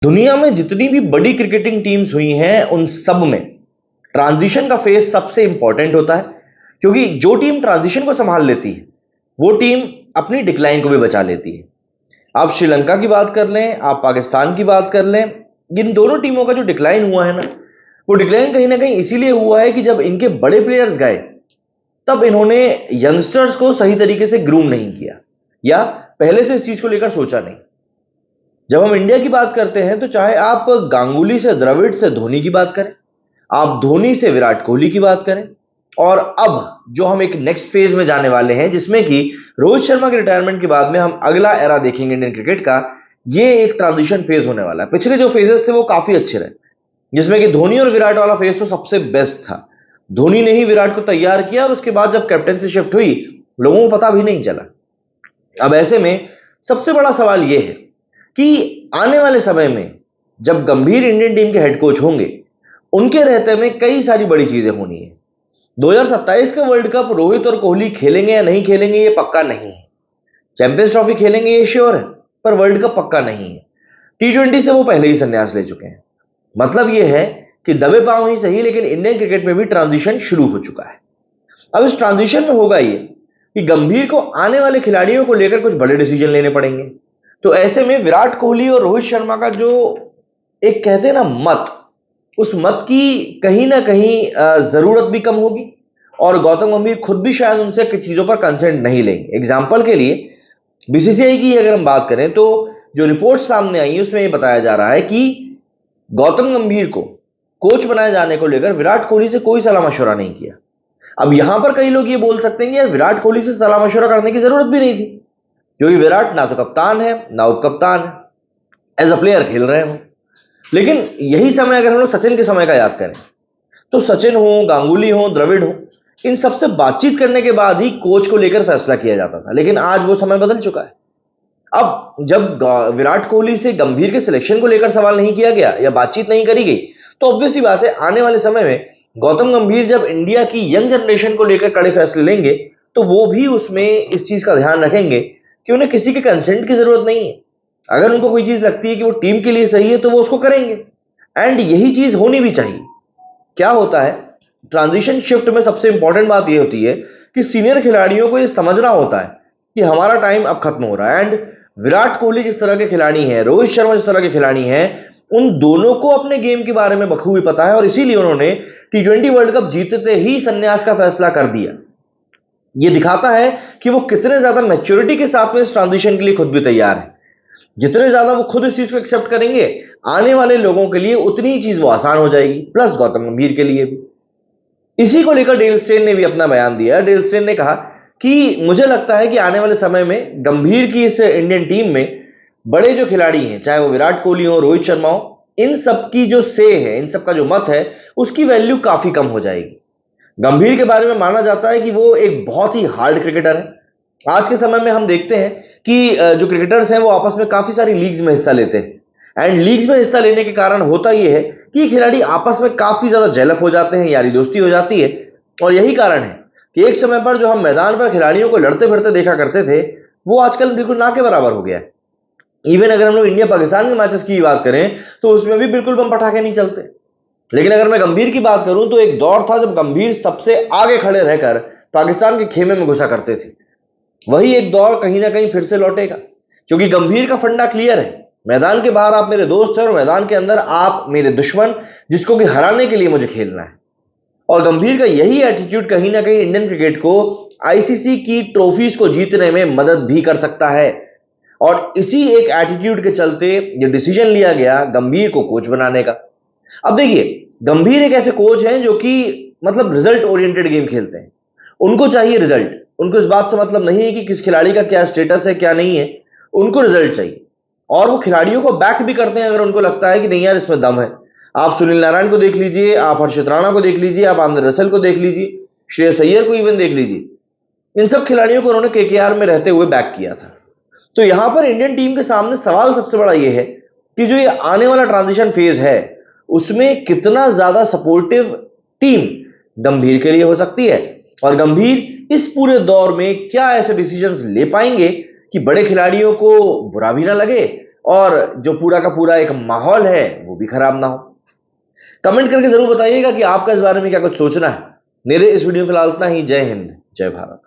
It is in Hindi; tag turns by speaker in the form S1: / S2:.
S1: दुनिया में जितनी भी बड़ी क्रिकेटिंग टीम्स हुई हैं उन सब में ट्रांजिशन का फेज सबसे इंपॉर्टेंट होता है, क्योंकि जो टीम ट्रांजिशन को संभाल लेती है वो टीम अपनी डिक्लाइन को भी बचा लेती है। आप श्रीलंका की बात कर लें, आप पाकिस्तान की बात कर लें, इन दोनों टीमों का जो डिक्लाइन हुआ है ना, वो डिक्लाइन कहीं ना कहीं इसीलिए हुआ है कि जब इनके बड़े प्लेयर्स गए तब इन्होंने यंगस्टर्स को सही तरीके से ग्रूम नहीं किया या पहले से इस चीज को लेकर सोचा नहीं। जब हम इंडिया की बात करते हैं तो चाहे आप गांगुली से द्रविड़ से धोनी की बात करें, आप धोनी से विराट कोहली की बात करें, और अब जो हम एक नेक्स्ट फेज में जाने वाले हैं जिसमें कि रोहित शर्मा के रिटायरमेंट के बाद में हम अगला एरा देखेंगे इंडियन क्रिकेट का, ये एक ट्रांजिशन फेज होने वाला है। पिछले जो फेजेस थे वो काफी अच्छे रहे, जिसमें कि धोनी और विराट वाला फेज तो सबसे बेस्ट था। धोनी ने ही विराट को तैयार किया और उसके बाद जब कैप्टनसी शिफ्ट हुई लोगों को पता भी नहीं चला। अब ऐसे में सबसे बड़ा सवाल यह है कि आने वाले समय में जब गंभीर इंडियन टीम के हेड कोच होंगे, उनके रहते में कई सारी बड़ी चीजें होनी है। 2027 का वर्ल्ड कप रोहित और कोहली खेलेंगे या नहीं खेलेंगे ये पक्का नहीं है। चैंपियंस ट्रॉफी खेलेंगे ये श्योर है, पर वर्ल्ड कप पक्का नहीं है। T20 से वो पहले ही संन्यास ले चुके हैं। मतलब ये है कि दबे पांव ही सही, लेकिन इंडियन क्रिकेट में भी ट्रांजिशन शुरू हो चुका है। अब इस ट्रांजिशन में होगा ये कि गंभीर को आने वाले खिलाड़ियों को लेकर कुछ बड़े डिसीजन लेने पड़ेंगे। तो ऐसे में विराट कोहली और रोहित शर्मा का जो एक कहते हैं ना मत, उस मत की कहीं ना कहीं जरूरत भी कम होगी और गौतम गंभीर खुद भी शायद उनसे कुछ चीजों पर कंसेंट नहीं लेंगे। एग्जाम्पल के लिए बीसीसीआई की अगर हम बात करें तो जो रिपोर्ट सामने आई है उसमें यह बताया जा रहा है कि गौतम गंभीर को कोच बनाए जाने को लेकर विराट कोहली से कोई सलाह मशवरा नहीं किया। अब यहां पर कई लोग ये बोल सकते हैं कि यार विराट कोहली से सलाह मशवरा करने की जरूरत भी नहीं थी, क्योंकि विराट ना तो कप्तान है ना उप कप्तान है, एज अ प्लेयर खेल रहे हो। लेकिन यही समय अगर हम लोग सचिन के समय का याद करें तो सचिन हो, गांगुली हो, द्रविड़ हो, इन सबसे बातचीत करने के बाद ही कोच को लेकर फैसला किया जाता था। लेकिन आज वो समय बदल चुका है। अब जब विराट कोहली से गंभीर के सिलेक्शन को लेकर सवाल नहीं किया गया या बातचीत नहीं करी गई, तो ऑब्वियस सी बात है आने वाले समय में गौतम गंभीर जब इंडिया की यंग जनरेशन को लेकर कड़े फैसले लेंगे तो वो भी उसमें इस चीज का ध्यान रखेंगे कि उन्हें किसी के कंसेंट की जरूरत नहीं है। अगर उनको कोई चीज लगती है कि वो टीम के लिए सही है तो वो उसको करेंगे, एंड यही चीज होनी भी चाहिए। क्या होता है ट्रांजिशन शिफ्ट में सबसे इंपॉर्टेंट बात यह होती है कि सीनियर खिलाड़ियों को यह समझना होता है कि हमारा टाइम अब खत्म हो रहा है। एंड विराट कोहली जिस तरह के खिलाड़ी हैं, रोहित शर्मा जिस तरह के खिलाड़ी हैं, उन दोनों को अपने गेम के बारे में बखूबी पता है और इसीलिए उन्होंने T20 वर्ल्ड कप जीतते ही संन्यास का फैसला कर दिया। यह दिखाता है कि वो कितने ज्यादा मैच्योरिटी के साथ में इस ट्रांजिशन के लिए खुद भी तैयार है। जितने ज्यादा वो खुद इस चीज को एक्सेप्ट करेंगे, आने वाले लोगों के लिए उतनी ही चीज वो आसान हो जाएगी, प्लस गौतम गंभीर के लिए भी। इसी को लेकर डेल स्टेन ने भी अपना बयान दिया। डेल स्टेन ने कहा कि मुझे लगता है कि आने वाले समय में गंभीर की इस इंडियन टीम में बड़े जो खिलाड़ी हैं, चाहे वो विराट कोहली हो, रोहित शर्मा हो, इन सब की जो से है, इन सब का जो मत है, उसकी वैल्यू काफी कम हो जाएगी। गंभीर के बारे में माना जाता है कि वो एक बहुत ही हार्ड क्रिकेटर है। आज के समय में हम देखते हैं कि जो क्रिकेटर्स हैं वो आपस में काफी सारी लीग्स में हिस्सा लेते हैं, एंड लीग्स में हिस्सा लेने के कारण होता यह है कि खिलाड़ी आपस में काफी ज्यादा जेलअप हो जाते हैं, यारी दोस्ती हो जाती है। और यही कारण है कि एक समय पर जो हम मैदान पर खिलाड़ियों को लड़ते फिरते देखा करते थे वो आजकल बिल्कुल ना के बराबर हो गया है। इवन अगर हम लोग इंडिया पाकिस्तान के मैचेस की बात करें तो उसमें भी बिल्कुल बम पटाखे नहीं चलते। लेकिन अगर मैं गंभीर की बात करूं तो एक दौर था जब गंभीर सबसे आगे खड़े रहकर पाकिस्तान के खेमे में घुसा करते थे। वही एक दौर कहीं ना कहीं फिर से लौटेगा, क्योंकि गंभीर का फंडा क्लियर है। मैदान के बाहर आप मेरे दोस्त हैं और मैदान के अंदर आप मेरे दुश्मन, जिसको कि हराने के लिए मुझे खेलना है। और गंभीर का यही एटीट्यूड कहीं ना कहीं इंडियन क्रिकेट को आईसीसी की ट्रॉफीज को जीतने में मदद भी कर सकता है। और इसी एक एटीट्यूड के चलते ये डिसीजन लिया गया गंभीर को कोच बनाने का। अब देखिए, गंभीर एक ऐसे कोच हैं जो कि मतलब रिजल्ट ओरिएंटेड गेम खेलते हैं। उनको चाहिए रिजल्ट। उनको इस बात से मतलब नहीं है कि किस खिलाड़ी का क्या स्टेटस है क्या नहीं है, उनको रिजल्ट चाहिए। और वो खिलाड़ियों को बैक भी करते हैं अगर उनको लगता है कि नहीं यार इसमें दम है। आप सुनील नारायण को देख लीजिए, आप हर्षित राणा को देख लीजिए, आप आंद्रे रसेल को देख लीजिए, श्रेयस अय्यर को इवन देख लीजिए। इन सब खिलाड़ियों को उन्होंने केकेआर में रहते हुए बैक किया था। तो यहां पर इंडियन टीम के सामने सवाल सबसे बड़ा यह है कि जो ये आने वाला ट्रांजिशन फेज है उसमें कितना ज्यादा सपोर्टिव टीम गंभीर के लिए हो सकती है, और गंभीर इस पूरे दौर में क्या ऐसे डिसीजंस ले पाएंगे कि बड़े खिलाड़ियों को बुरा भी ना लगे और जो पूरा का पूरा एक माहौल है वो भी खराब ना हो। कमेंट करके जरूर बताइएगा कि आपका इस बारे में क्या कुछ सोचना है। मेरे इस वीडियो में फिलहाल इतना ही। जय हिंद, जय भारत।